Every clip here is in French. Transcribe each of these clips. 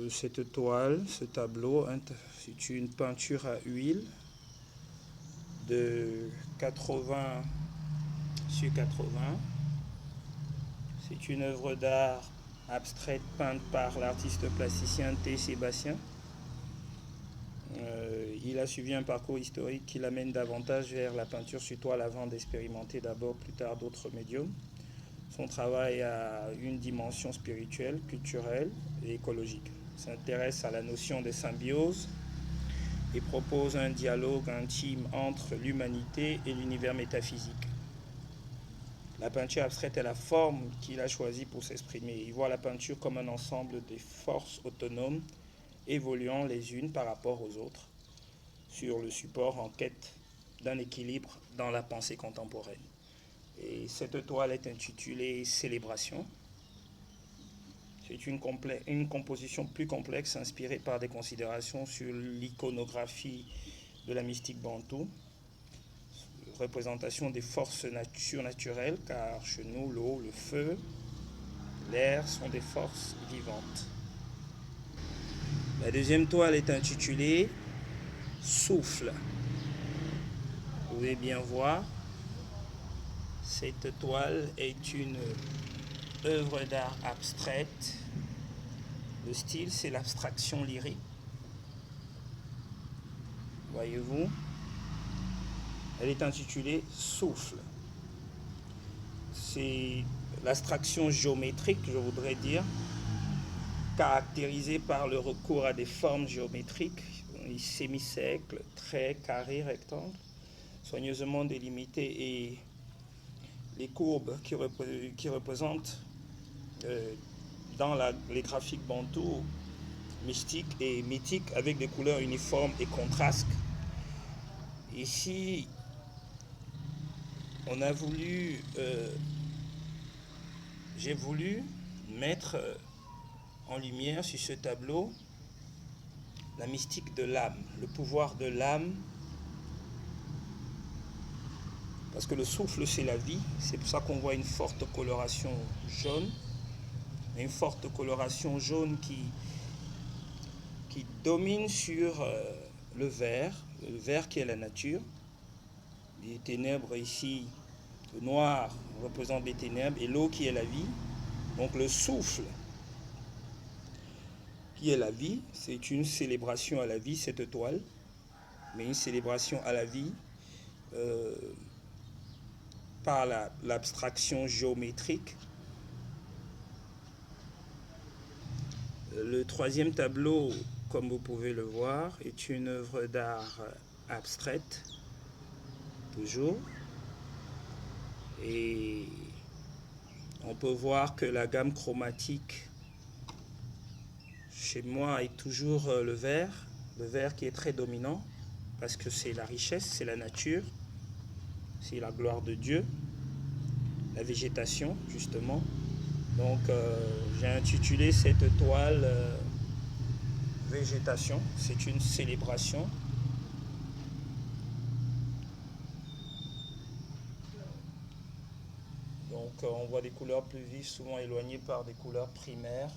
cette toile, ce tableau, c'est une peinture à huile de 80 sur 80. C'est une œuvre d'art abstraite peinte par l'artiste plasticien T. Sébastien. Il a suivi un parcours historique qui l'amène davantage vers la peinture sur toile avant d'expérimenter d'abord plus tard d'autres médiums. Son travail a une dimension spirituelle, culturelle et écologique. Il s'intéresse à la notion de symbiose et propose un dialogue intime entre l'humanité et l'univers métaphysique. La peinture abstraite est la forme qu'il a choisie pour s'exprimer. Il voit la peinture comme un ensemble de forces autonomes évoluant les unes par rapport aux autres sur le support en quête d'un équilibre dans la pensée contemporaine. Et cette toile est intitulée Célébration. C'est une composition plus complexe inspirée par des considérations sur l'iconographie de la mystique bantoue, représentation des forces surnaturelles, car chez nous, l'eau, le feu, l'air sont des forces vivantes. La deuxième toile est intitulée Souffle. Vous pouvez bien voir, cette toile est une œuvre d'art abstraite. Le style, c'est l'abstraction lyrique. Voyez-vous, elle est intitulée Souffle. C'est l'abstraction géométrique, je voudrais dire, caractérisée par le recours à des formes géométriques, sémicercles, traits, carrés, rectangles, soigneusement délimités, et les courbes qui représentent dans les graphiques bantous mystiques et mythiques avec des couleurs uniformes et contrastes. Ici, j'ai voulu mettre en lumière sur ce tableau la mystique de l'âme, le pouvoir de l'âme, parce que le souffle c'est la vie, c'est pour ça qu'on voit une forte coloration jaune, une forte coloration jaune qui domine sur le vert qui est la nature, les ténèbres ici, le noir représente les ténèbres et l'eau qui est la vie, donc le souffle qui est la vie, c'est une célébration à la vie, cette toile, mais une célébration à la vie par l'abstraction géométrique. Le troisième tableau, comme vous pouvez le voir, est une œuvre d'art abstraite, toujours, et on peut voir que la gamme chromatique chez moi est toujours le vert qui est très dominant, parce que c'est la richesse, c'est la nature, c'est la gloire de Dieu, la végétation, justement. Donc, j'ai intitulé cette toile Végétation. C'est une célébration. Donc, on voit des couleurs plus vives, souvent éloignées par des couleurs primaires.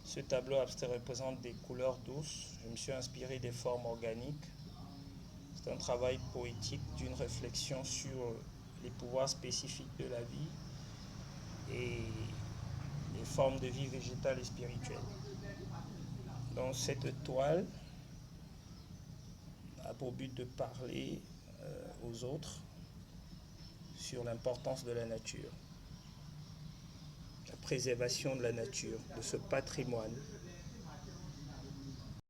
Ce tableau abstrait représente des couleurs douces. Je me suis inspiré des formes organiques. C'est un travail poétique d'une réflexion sur les pouvoirs spécifiques de la vie et les formes de vie végétale et spirituelle. Donc cette toile a pour but de parler aux autres sur l'importance de la nature, la préservation de la nature, de ce patrimoine